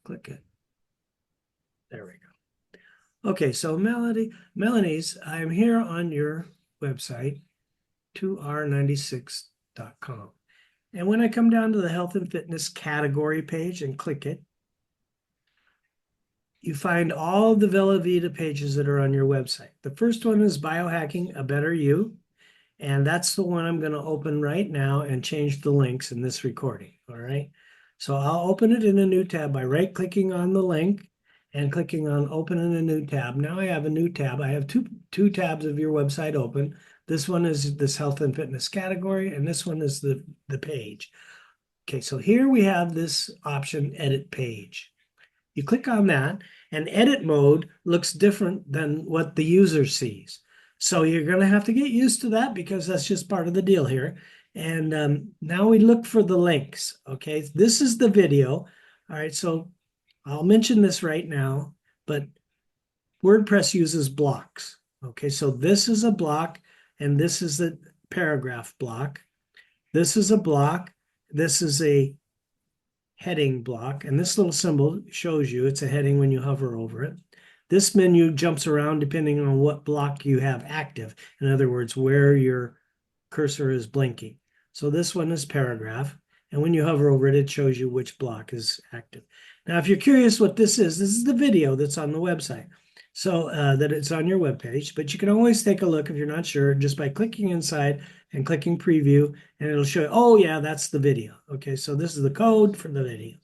click it. There we go. Okay, so Mellonese, I'm here on your website, 2r96.com. And when I come down to the health and fitness category page and click it, you find all the Velovita pages that are on your website. The first one is Biohacking a Better You. And that's the one I'm going to open right now and change the links in this recording. All right. So I'll open it in a new tab by right-clicking on the link and clicking on open in a new tab. Now I have a new tab. I have two tabs of your website open. This one is this health and fitness category, and this one is the page. Okay, so here we have this option, edit page. You click on that, and edit mode looks different than what the user sees. So you're going to have to get used to that because that's just part of the deal here. And now we look for the links. Okay, this is the video. All right, so I'll mention this right now, but WordPress uses blocks. Okay, so this is a block, and this is a paragraph block. This is a block. This is a heading block, and this little symbol shows you it's a heading when you hover over it. This menu jumps around depending on what block you have active. In other words, where your cursor is blinking. So this one is paragraph, and when you hover over it, it shows you which block is active. Now, if you're curious what this is the video that's on the website. So that it's on your webpage, but you can always take a look if you're not sure just by clicking inside and clicking preview, and it'll show you, oh yeah, that's the video. Okay, so this is the code for the video.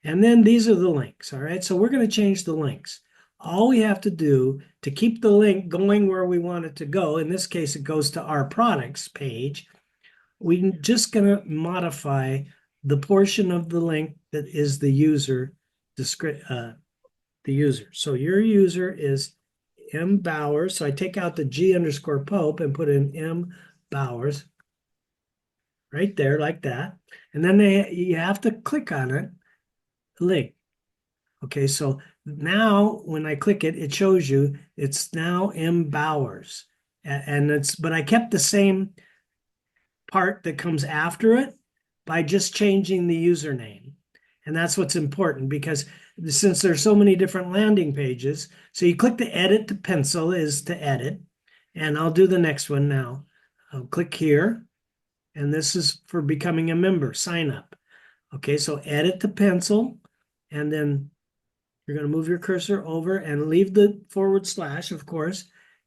And then these are the links, all right? So we're going to change the links. All we have to do to keep the link going where we want it to go, in this case, it goes to our products page, we're just going to modify the portion of the link that is the user. So your user is M. Bowers. So I take out the G_Pope and put in M. Bowers right there like that. And then you have to click on it, link. Okay, so now when I click it, it shows you it's now M. Bowers. But I kept the same part that comes after it by just changing the username. And that's what's important because since there's so many different landing pages, so you click the edit to pencil is to edit. And I'll do the next one now. I'll click here. And this is for becoming a member, sign up. Okay, so edit to pencil. And then you're going to move your cursor over and leave the /, of course,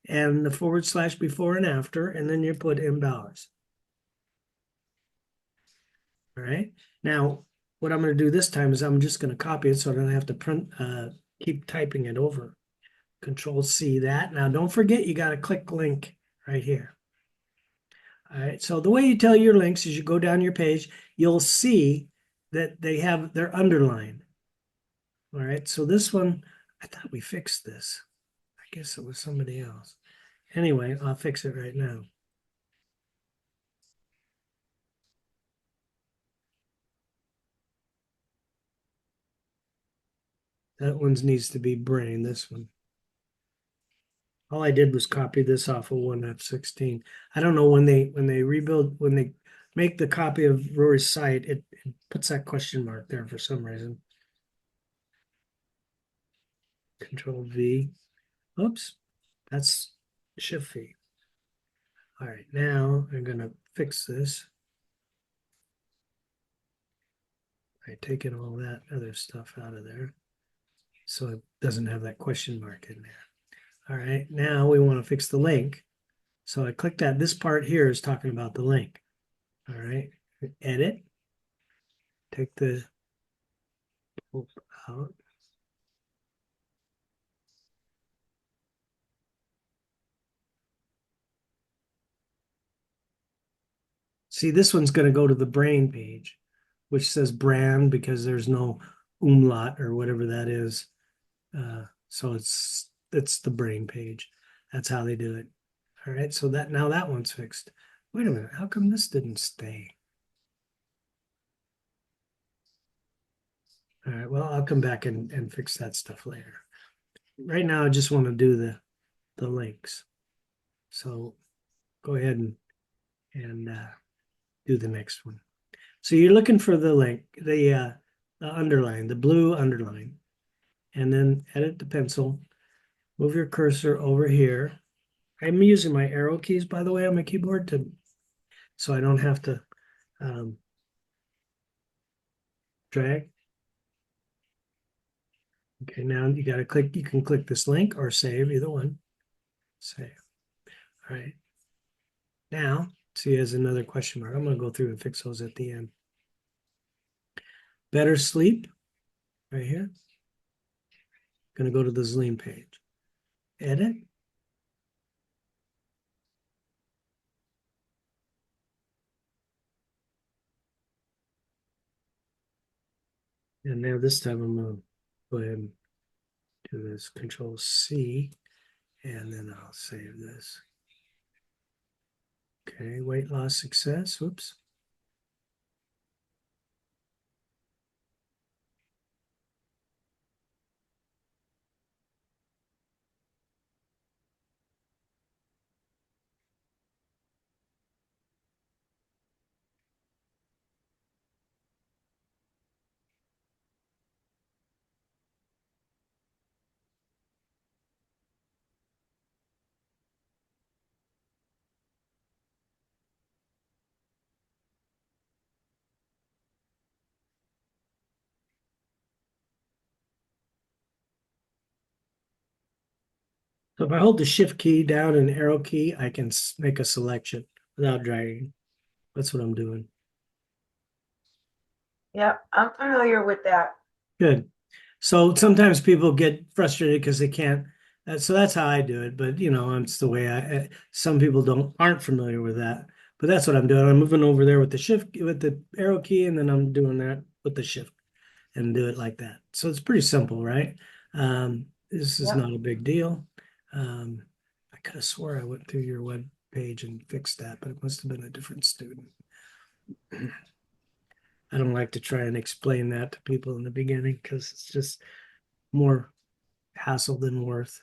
and the / before and after, and then you put M. Bowers. All right. Now, what I'm going to do this time is I'm just going to copy it so I don't have to keep typing it over. Control-C that. Now, don't forget you got to click link right here. All right. So the way you tell your links is you go down your page, you'll see that they're underlined. All right, so this one, I thought we fixed this. I guess it was somebody else. Anyway, I'll fix it right now. That one needs to be brain, this one. All I did was copy this off of 1F16. I don't know when they make the copy of Rory's site, it puts that question mark there for some reason. Control-V. Oops, that's Shift-V. All right, now I'm going to fix this. I've taken all that other stuff out of there so it doesn't have that question mark in there. All right, now we want to fix the link. So I click that. This part here is talking about the link. All right, edit. Take the out. See, this one's going to go to the brain page, which says brand because there's no umlaut or whatever that is. So it's the brain page. That's how they do it. All right, so now that one's fixed. Wait a minute, how come this didn't stay? All right, well, I'll come back and fix that stuff later. Right now, I just want to do the links. So go ahead and do the next one. So you're looking for the link, the the underline, the blue underline, and then edit the pencil. Move your cursor over here. I'm using my arrow keys, by the way, on my keyboard so I don't have to drag. Okay, now you got to click. You can click this link or save, either one. Save. All right. Now, see, as another question mark. I'm going to go through and fix those at the end. Better sleep, right here. Going to go to the Zleem page. Edit. And now this time I'm going to go ahead and do this Control C, and then I'll save this. Okay, weight loss success. Whoops. So if I hold the Shift key down and arrow key, I can make a selection without dragging. That's what I'm doing. Yeah, I'm familiar with that. Good. So sometimes people get frustrated because they can't. So that's how I do it. But it's the way some people aren't familiar with that. But that's what I'm doing. I'm moving over there with the shift with the arrow key, and then I'm doing that with the shift and do it like that. So it's pretty simple, right? This is Yep. not a big deal. I could have swore I went through your web page and fixed that, but it must have been a different student. I don't like to try and explain that to people in the beginning because it's just more hassle than worth.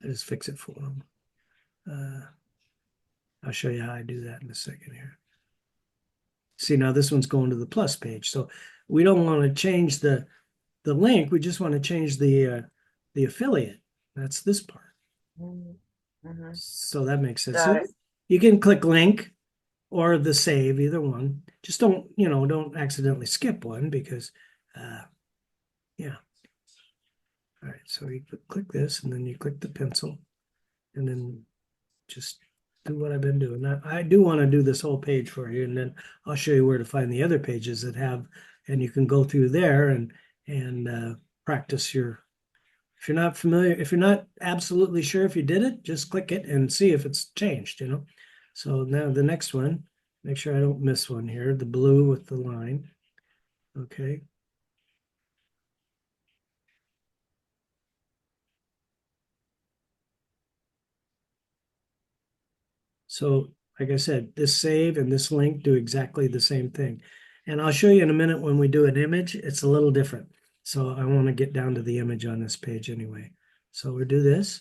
I just fix it for them. I'll show you how I do that in a second here. See, now this one's going to the plus page. So we don't want to change the link. We just want to change the affiliate. That's this part. Mm-hmm. So that makes sense. Got So it. you can click link or the save, either one. Just don't accidentally skip one because, yeah. All right, so you click this and then you click the pencil and then just do what I've been doing. Now, I do want to do this whole page for you, and then I'll show you where to find the other pages that have, and you can go through there and practice your. If you're not familiar, if you're not absolutely sure if you did it, just click it and see if it's changed. So now the next one, make sure I don't miss one here. The blue with the line. Okay. So, like I said, this save and this link do exactly the same thing. And I'll show you in a minute when we do an image, it's a little different. So I want to get down to the image on this page anyway. So we do this.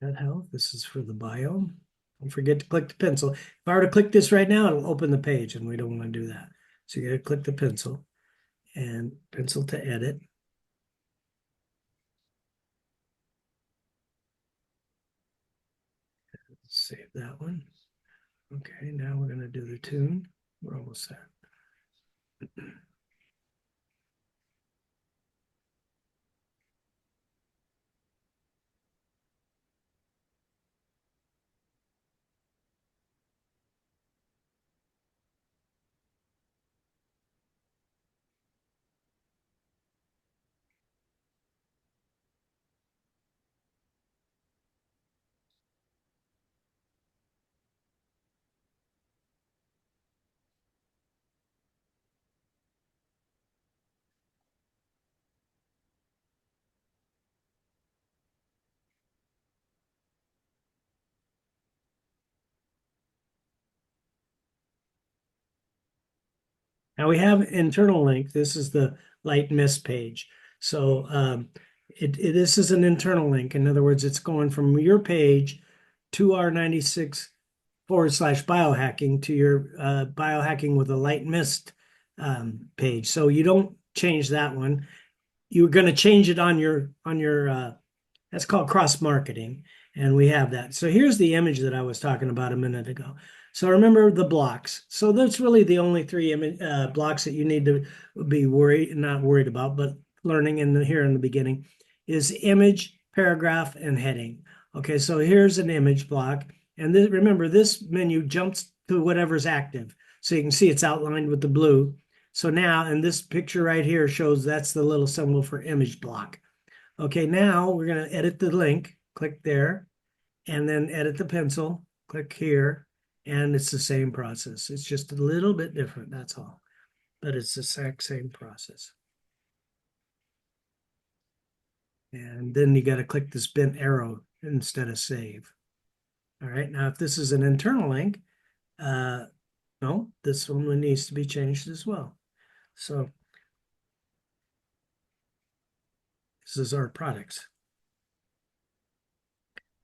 Gut health. This is for the biome. Don't forget to click the pencil. If I were to click this right now, it'll open the page, and we don't want to do that. So you got to click the pencil and pencil to edit. Save that one. Okay, now we're going to do the tune. We're almost there. Now we have internal link. This is the light mist page. So this is an internal link. In other words, it's going from your page to our 96/biohacking to your biohacking with a light mist page. So you don't change that one. You're going to change it on your that's called cross marketing, and we have that. So here's the image that I was talking about a minute ago. So remember the blocks. So that's really the only three blocks that you need to be not worried about, but learning here in the beginning is image, paragraph, and heading. Okay, so here's an image block, and remember this menu jumps to whatever's active. So you can see it's outlined with the blue. So now, and this picture right here shows that's the little symbol for image block. Okay, now we're going to edit the link. Click there, and then edit the pencil. Click here, and it's the same process. It's just a little bit different, that's all. But it's the exact same process. And then you got to click this bent arrow instead of save. All right, now if this is an internal link, no, this one needs to be changed as well. So this is our products.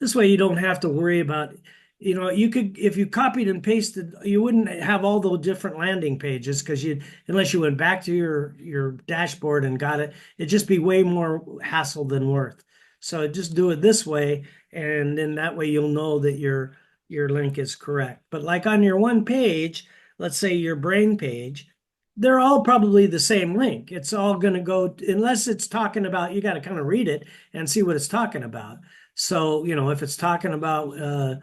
This way you don't have to worry about, you could, if you copied and pasted, you wouldn't have all the different landing pages because unless you went back to your dashboard and got it, it'd just be way more hassle than worth. So just do it this way, and then that way you'll know that your link is correct. But like on your one page, let's say your brain page, they're all probably the same link. It's all going to go, unless it's talking about, you got to kind of read it and see what it's talking about. So, if it's talking about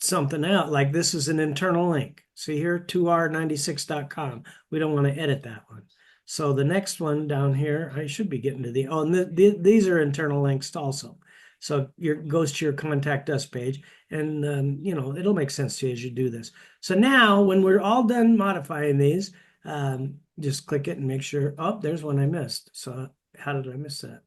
something else, like this is an internal link. See here, 2r96.com. We don't want to edit that one. So the next one down here, I should be getting to and these are internal links also. So it goes to your contact us page, and it'll make sense to you as you do this. So now when we're all done modifying these, just click it and make sure, oh, there's one I missed. So how did I miss that?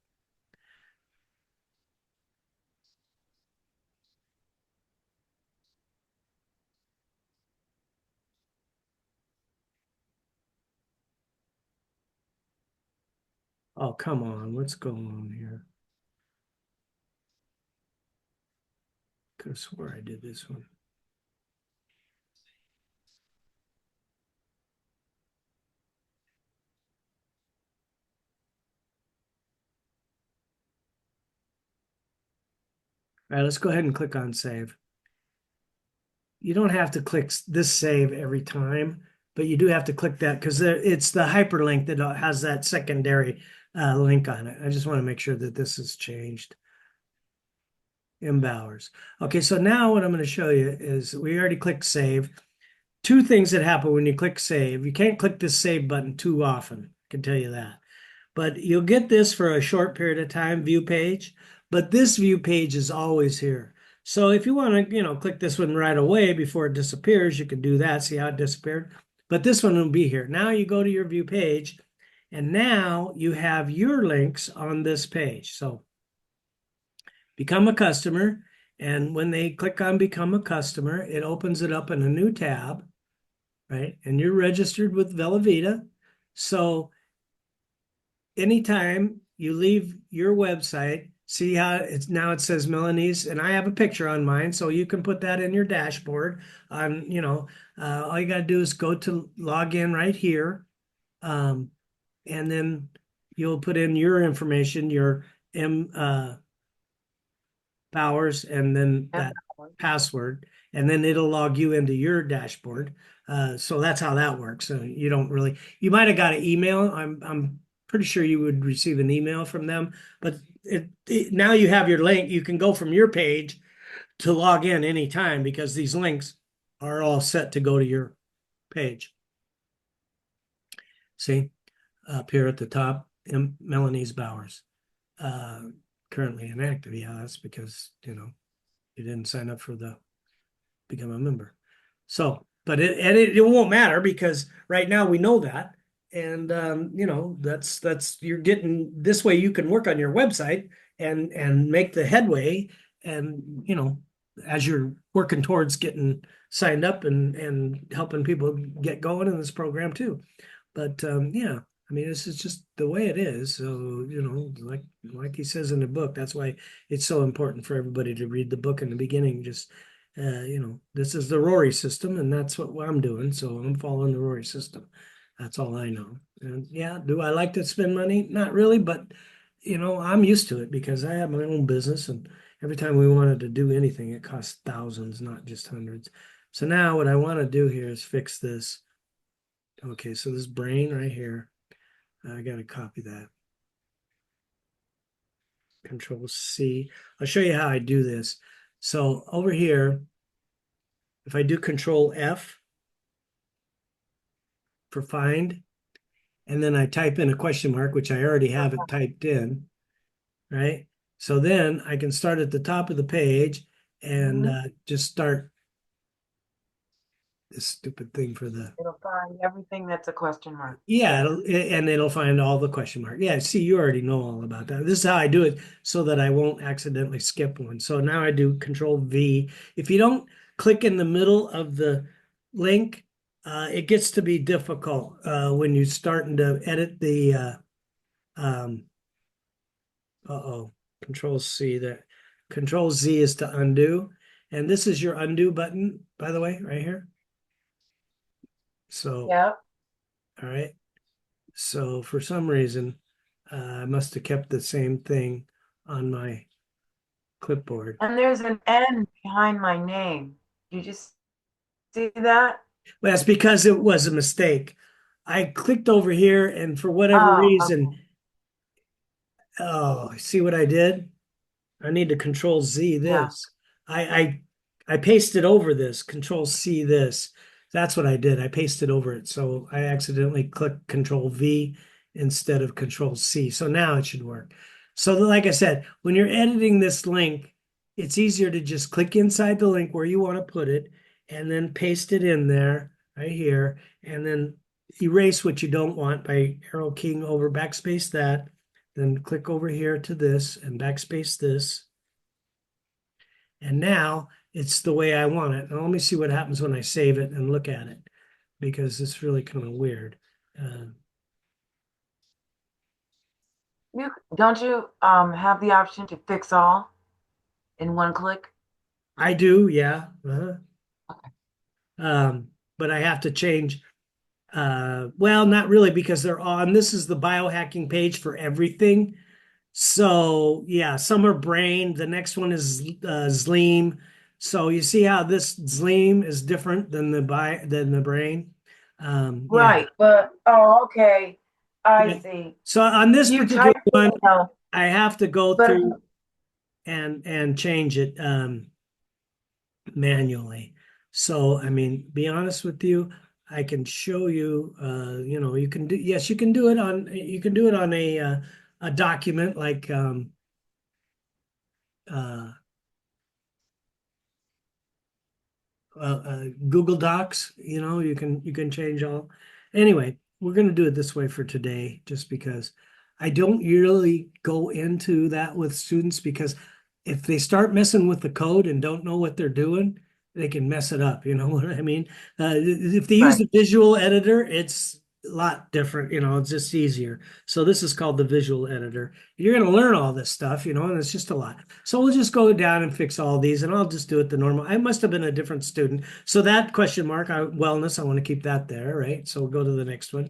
Oh, come on. What's going on here? Could have swore I did this one. All right, let's go ahead and click on save. You don't have to click this save every time, but you do have to click that because it's the hyperlink that has that secondary link on it. I just want to make sure that this is changed. Bowers. Okay, so now what I'm going to show you is we already clicked save. Two things that happen when you click save. You can't click this save button too often, I can tell you that. But you'll get this for a short period of time, view page. But this view page is always here. So if you want to, click this one right away before it disappears, you can do that. See how it disappeared? But this one will be here. Now you go to your view page, and now you have your links on this page. So become a customer. And when they click on become a customer, it opens it up in a new tab, right? And you're registered with Velovita. So anytime you leave your website, see how it says Mellonese, and I have a picture on mine, so you can put that in your dashboard. All you got to do is go to log in right here, and then you'll put in your information, your Bowers, and then that password, and then it'll log you into your dashboard. So that's how that works. So you might have got an email. I'm pretty sure you would receive an email from them, but now you have your link. You can go from your page to log in anytime because these links are all set to go to your page. See, up here at the top, Mellonese Bowers. Currently inactive. Yeah, that's because, you didn't sign up for become a member. So, but it won't matter because right now we know that. And, that's you're getting this way you can work on your website and make the headway. And, as you're working towards getting signed up and helping people get going in this program too. But yeah, I mean, this is just the way it is. So, like he says in the book, that's why it's so important for everybody to read the book in the beginning. Just, this is the Rory system, and that's what I'm doing. So I'm following the Rory system. That's all I know. And yeah, do I like to spend money? Not really, but I'm used to it because I have my own business, and every time we wanted to do anything, it costs thousands, not just hundreds. So now what I want to do here is fix this. Okay, so this brain right here. I got to copy that. Control C. I'll show you how I do this. So over here, if I do Control F for find, and then I type in a question mark, which I already have it typed in, right? So then I can start at the top of the page and Mhm. just start this stupid thing for the It'll find everything that's a question mark. yeah, and it'll find all the question mark. Yeah, see, you already know all about that. This is how I do it so that I won't accidentally skip one. So now I do Control V. If you don't click in the middle of the link, it gets to be difficult when you're starting to edit the uh-oh, Control C there. Control Z is to undo. And this is your undo button, by the way, right here. So, Yep. all right. So for some reason, I must have kept the same thing on my clipboard. And there's an N behind my name. You just see that? Well, that's because it was a mistake. I clicked over here, and for whatever Oh, reason, okay. oh, see what I did? I need to Control Z Yeah. this. I pasted over this, Control C this. That's what I did. I pasted over it. So I accidentally clicked Control V instead of Control C. So now it should work. So like I said, when you're editing this link, it's easier to just click inside the link where you want to put it and then paste it in there right here and then erase what you don't want by arrow keying over backspace that, then click over here to this and backspace this. And now it's the way I want it. Now let me see what happens when I save it and look at it because it's really kind of weird. You don't you have the option to fix all in one click? I do, yeah. Okay. But I have to change. Well, not really because they're on. This is the biohacking page for everything. So yeah, some are brain. The next one is Zleam. So you see how this Zleam is different than the brain. Yeah. Right, but oh, okay. I Yeah. see. So on this You particular typed it one, out, I have to go but through and change it manually. So I mean, be honest with you, I can show you. You can do yes, you can do it on a document like uh, Google Docs. You can change all. Anyway, we're going to do it this way for today, just because I don't really go into that with students because if they start messing with the code and don't know what they're doing, they can mess it up. You know what I mean? If they use right. the visual editor, it's a lot different. It's just easier. So this is called the visual editor. You're going to learn all this stuff, and it's just a lot. So we'll just go down and fix all these, and I'll just do it the normal. I must have been a different student. So that question mark, wellness, I want to keep that there, right? So we'll go to the next one.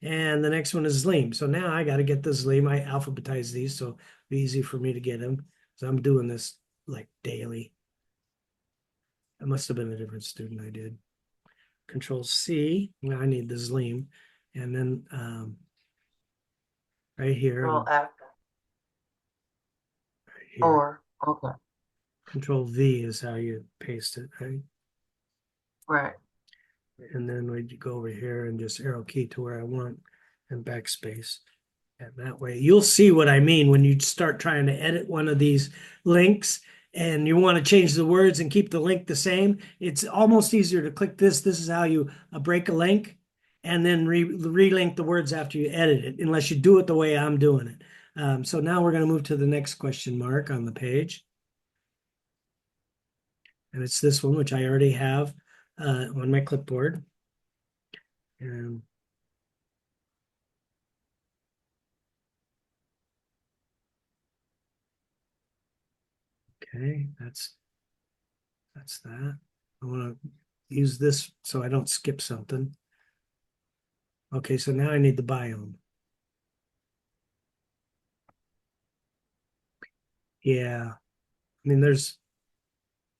And the next one is Zleam. So now I got to get the Zleam. I alphabetize these, so it'll be easy for me to get them. So I'm doing this like daily. I must have been a different student. I did. Control C. Now I need the Zleam. And then right here, Control F right here. or okay. Control V is how you paste it, right? Right. And then we go over here and just arrow key to where I want and backspace. And that way you'll see what I mean when you start trying to edit one of these links and you want to change the words and keep the link the same. It's almost easier to click this. This is how you break a link and then relink the words after you edit it, unless you do it the way I'm doing it. So now we're going to move to the next question mark on the page. And it's this one, which I already have on my clipboard. And Okay, that's that. I want to use this so I don't skip something. Okay, so now I need the biome. Yeah, I mean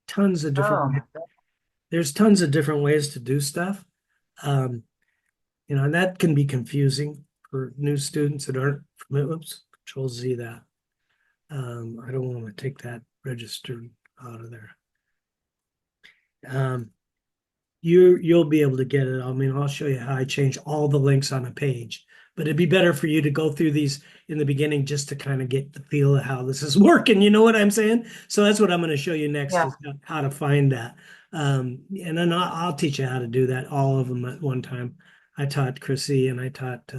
tons of different Oh my God. there's tons of different ways to do stuff. Um, and that can be confusing for new students that aren't familiar. Oops, Control Z that. I don't want to take that registered out of there. Um, you'll be able to get it. I mean, I'll show you how I change all the links on a page. But it'd be better for you to go through these in the beginning just to kind of get the feel of how this is working. You know what I'm saying? So that's what I'm going to show you next Yeah. is how to find that. And then I'll teach you how to do that, all of them at one time. I taught Chrissy and I taught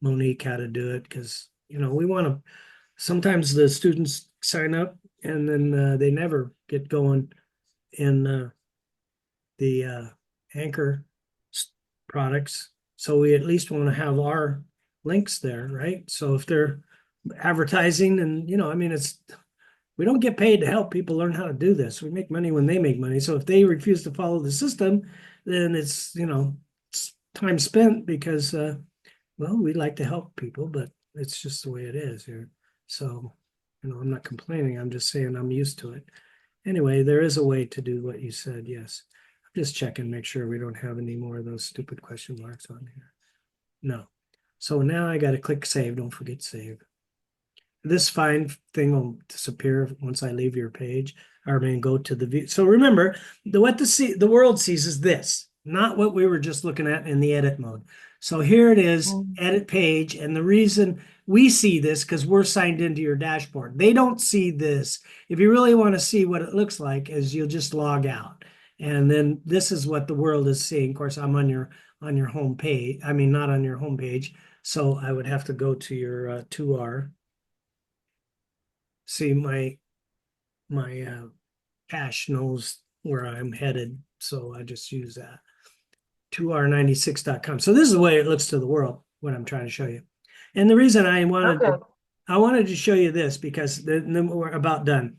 Monique how to do it because, we want to, sometimes the students sign up and then they never get going in the anchor products. So we at least want to have our links there, right? So if they're advertising and, I mean, we don't get paid to help people learn how to do this. We make money when they make money. So if they refuse to follow the system, then it's time spent because, well, we like to help people, but it's just the way it is here. So, I'm not complaining. I'm just saying I'm used to it. Anyway, there is a way to do what you said. Yes. I'm just checking, make sure we don't have any more of those stupid question marks on here. No. So now I got to click save. Don't forget save. This fine thing will disappear once I leave your page. I mean, go to the view. So remember, the world sees is this, not what we were just looking at in the edit mode. So here it is, Mm. edit page. And the reason we see this because we're signed into your dashboard. They don't see this. If you really want to see what it looks like, is you'll just log out. And then this is what the world is seeing. Of course, I'm on your home page. I mean, not on your home page. So I would have to go to your 2R. See, my cache knows where I'm headed, so I just use that 2r96.com. So this is the way it looks to the world, what I'm trying to show you. And the reason Okay. I wanted to show you this because then we're about done.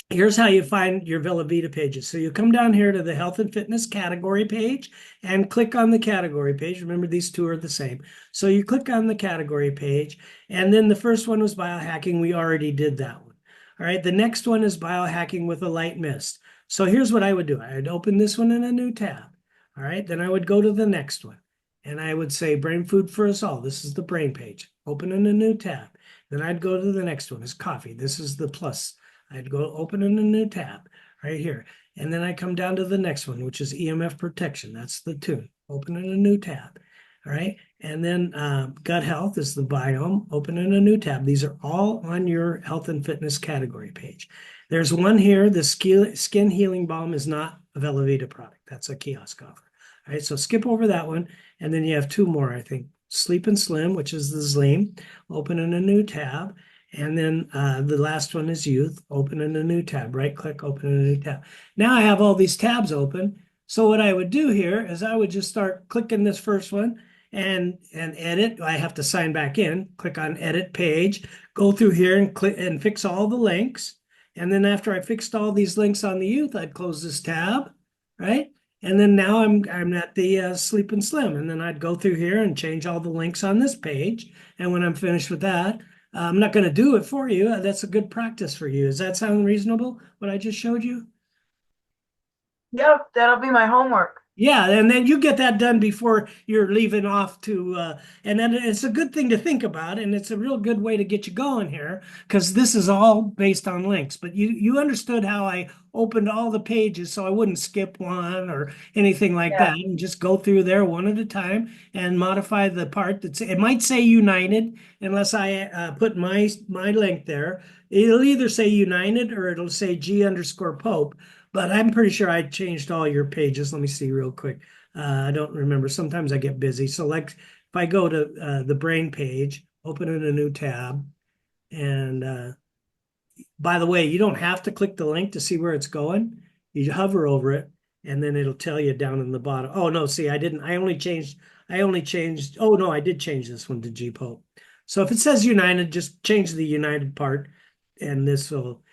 Here's how you find your Velovita pages. So you come down here to the health and fitness category page and click on the category page. Remember, these two are the same. So you click on the category page, and then the first one was biohacking. We already did that one. All right, the next one is biohacking with a light mist. So here's what I would do. I would open this one in a new tab. All right, then I would go to the next one. And I would say brain food for us all. This is the brain page. Open in a new tab. Then I'd go to the next one. Is coffee. This is the plus. I'd go open in a new tab right here. And then I come down to the next one, which is EMF protection. That's the tune. Open in a new tab. All right. And then gut health is the biome. Open in a new tab. These are all on your health and fitness category page. There's one here. The skin healing balm is not a Velovita product. That's a kiosk offer. All right. So skip over that one. And then you have two more, I think. Sleep and Slim, which is the Zleam. Open in a new tab. And then the last one is youth. Open in a new tab. Right click, open in a new tab. Now I have all these tabs open. So what I would do here is I would just start clicking this first one and edit. I have to sign back in. Click on edit page. Go through here and click and fix all the links. And then after I fixed all these links on the youth, I'd close this tab, right? And then now I'm at the Sleep and Slim. And then I'd go through here and change all the links on this page. And when I'm finished with that, I'm not going to do it for you. That's a good practice for you. Does that sound reasonable, what I just showed you? Yep, that'll be my homework. Yeah, and then you get that done before you're leaving off and then it's a good thing to think about, and it's a real good way to get you going here because this is all based on links. But you understood how I opened all the pages so I wouldn't skip one or anything like Yeah. that, and just go through there one at a time and modify the part that's it might say United unless I put my link there. It'll either say United or it'll say G_Pope. But I'm pretty sure I changed all your pages. Let me see real quick. I don't remember. Sometimes I get busy. So like if I go to the brain page, open in a new tab. And by the way, you don't have to click the link to see where it's going. You hover over it and then it'll tell you down in the bottom. Oh, no, see, I didn't. I only changed. Oh, no, I did change this one to G Pope. So if it says United, just change the United part and this will.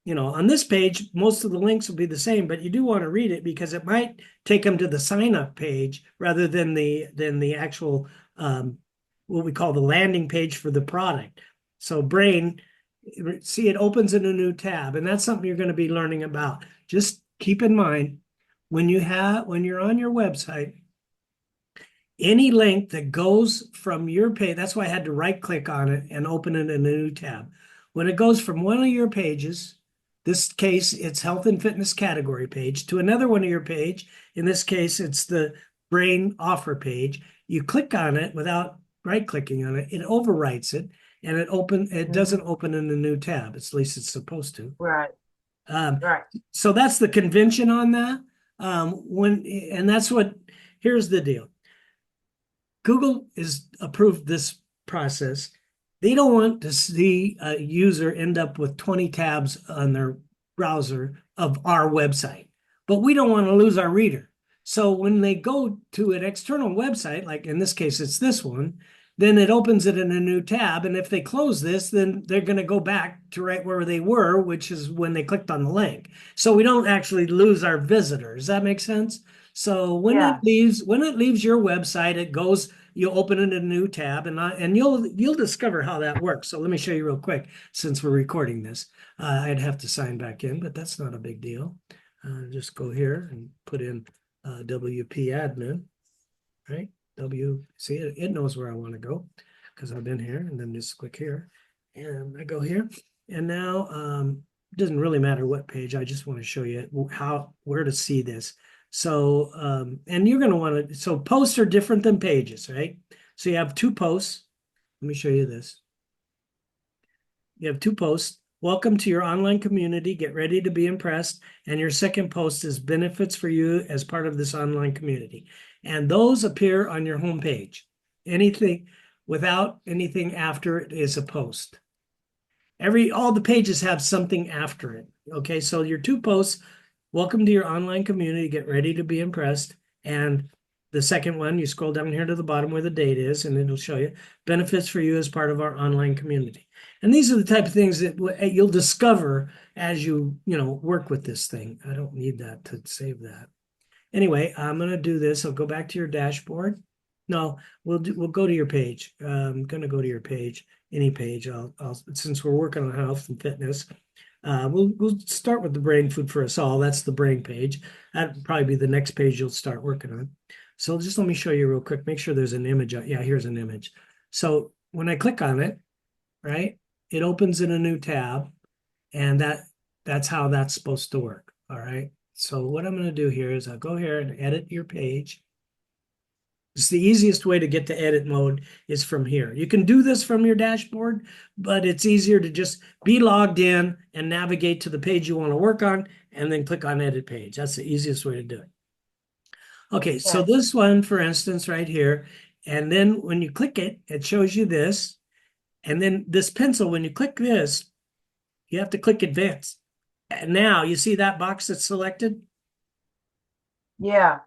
on this page, most of the links will be the same, but you do want to read it because it might take them to the sign up page rather than the actual what we call the landing page for the product. So brain, see, it opens in a new tab, and that's something you're going to be learning about. Just keep in mind when you're on your website, any link that goes from your page, that's why I had to right click on it and open it in a new tab. When it goes from one of your pages, this case, it's health and fitness category page, to another one of your page, in this case, it's the brain offer page. You click on it without right clicking on it, it overwrites it, and it doesn't open in a new tab. At least it's supposed to. Right. Um, Right. so that's the convention on that. Here's the deal. Google is approved this process. They don't want to see a user end up with 20 tabs on their browser of our website, but we don't want to lose our reader. So when they go to an external website, like in this case, it's this one, then it opens it in a new tab. And if they close this, then they're going to go back to right where they were, which is when they clicked on the link. So we don't actually lose our visitors. Does that make sense? So when Yeah. it leaves your website, it goes, you open it in a new tab, and you'll discover how that works. So let me show you real quick since we're recording this. I'd have to sign back in, but that's not a big deal. Just go here and put in WP admin, right? See, it knows where I want to go because I've been here, and then just click here and I go here. And now it doesn't really matter what page. I just want to show you where to see this. So, and you're going to want to, so posts are different than pages, right? So you have two posts. Let me show you this. You have two posts. Welcome to your online community. Get ready to be impressed. And your second post is benefits for you as part of this online community. And those appear on your homepage. Anything without anything after it is a post. All the pages have something after it. Okay, so your two posts, welcome to your online community, get ready to be impressed. And the second one, you scroll down here to the bottom where the date is, and it'll show you benefits for you as part of our online community. And these are the type of things that you'll discover as you work with this thing. I don't need that to save that. Anyway, I'm going to do this. I'll go back to your dashboard. No, we'll go to your page. I'm going to go to your page, any page. Since we're working on health and fitness, we'll start with the brain food for us all. That's the brain page. That'll probably be the next page you'll start working on. So just let me show you real quick. Make sure there's an image. Yeah, here's an image. So when I click on it, right, it opens in a new tab, and that's how that's supposed to work. All right. So what I'm going to do here is I'll go here and edit your page. It's the easiest way to get to edit mode is from here. You can do this from your dashboard, but it's easier to just be logged in and navigate to the page you want to work on and then click on edit page. That's the easiest way to do it. Okay, so this one, for instance, right here, and then when you click it, it shows you this. And then this pencil, when you click this, you have to click advanced. And now you see that box that's selected? Yeah.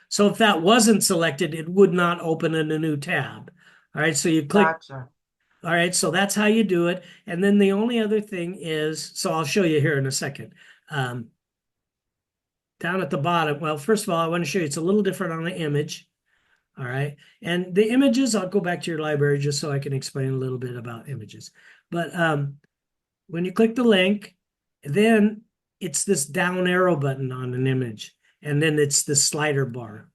So if that wasn't selected, it would not open in a new tab. All right, so you click. Gotcha. All right, so that's how you do it. And then the only other thing is, so I'll show you here in a second. Down at the bottom, well, first of all, I want to show you it's a little different on the image. All right, and the images, I'll go back to your library just so I can explain a little bit about images. But when you click the link, then it's this down arrow button on an image, and then it's the slider bar.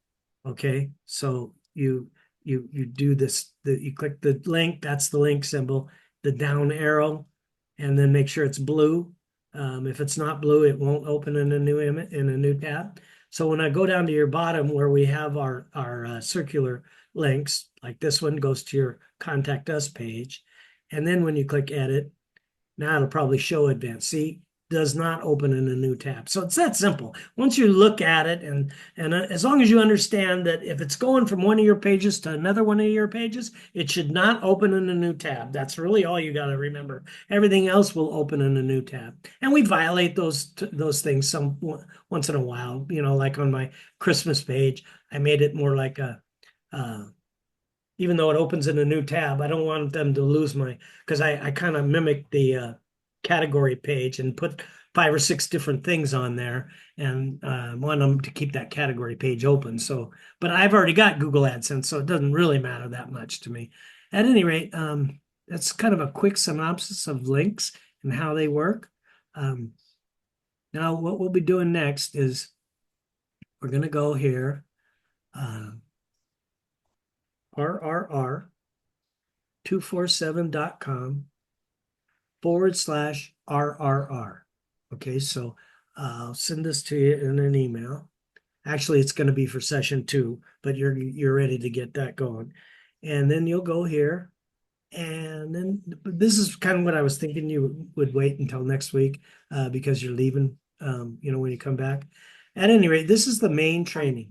Okay, so you do this, you click the link, that's the link symbol, the down arrow, and then make sure it's blue. If it's not blue, it won't open in a new image, in a new tab. So when I go down to your bottom where we have our circular links, like this one goes to your contact us page. And then when you click edit, now it'll probably show advanced. See, does not open in a new tab. So it's that simple. Once you look at it, and as long as you understand that if it's going from one of your pages to another one of your pages, it should not open in a new tab. That's really all you got to remember. Everything else will open in a new tab. And we violate those things once in a while. Like on my Christmas page, I made it more like even though it opens in a new tab, I don't want them to lose because I kind of mimic the category page and put 5 or 6 different things on there and want them to keep that category page open. So, but I've already got Google AdSense, so it doesn't really matter that much to me. At any rate, that's kind of a quick synopsis of links and how they work. Now, what we'll be doing next is we're going to go here, rrr247.com/RRR. Okay, so I'll send this to you in an email. Actually, it's going to be for session 2, but you're ready to get that going. And then you'll go here. And then this is kind of what I was thinking you would wait until next week because you're leaving, when you come back. At any rate, this is the main training.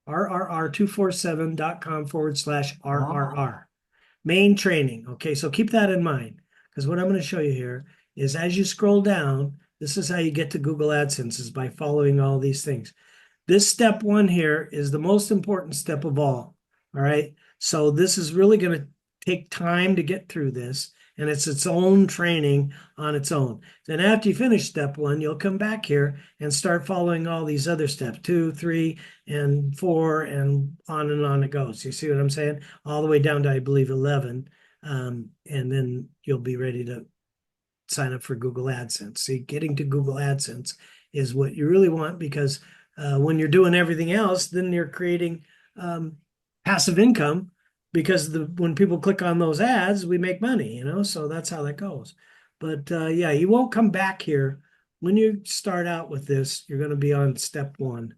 rrr247.com/RRR. Main training. Okay, so keep that in mind because what I'm going to show you here is as you scroll down, this is how you get to Google AdSense is by following all these things. This step 1 here is the most important step of all. All right. So this is really going to take time to get through this, and it's its own training on its own. Then after you finish step 1, you'll come back here and start following all these other steps, 2, 3, and 4, and on it goes. You see what I'm saying? All the way down to, I believe, 11. And then you'll be ready to sign up for Google AdSense. See, getting to Google AdSense is what you really want because when you're doing everything else, then you're creating passive income because when people click on those ads, we make money, so that's how that goes. But yeah, you won't come back here. When you start out with this, you're going to be on step 1.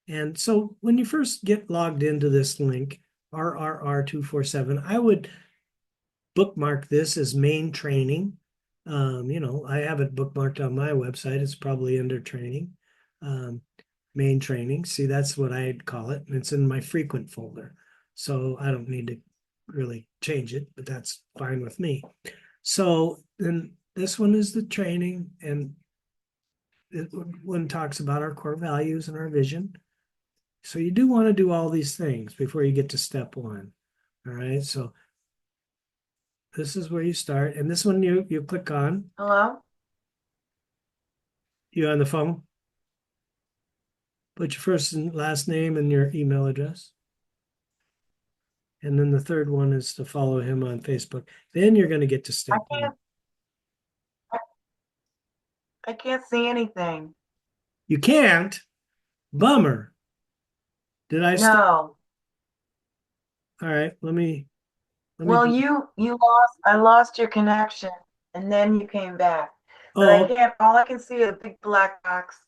And so when you first get logged into this link, RRR247, I would bookmark this as main training. I have it bookmarked on my website. It's probably under training. Main training. See, that's what I'd call it. It's in my frequent folder. So I don't need to really change it, but that's fine with me. So then this one is the training, and one talks about our core values and our vision. So you do want to do all these things before you get to step 1. All right. So this is where you start. And this one you click on. Hello? You on the phone? Put your first and last name and your email address. And then the third one is to follow him on Facebook. Then you're going to get to step 1. I can't see anything. You can't? Bummer. Did I stop? No. All right, let me Well, do. I lost your connection and then you came back. But Oh, all I can see is a big black box.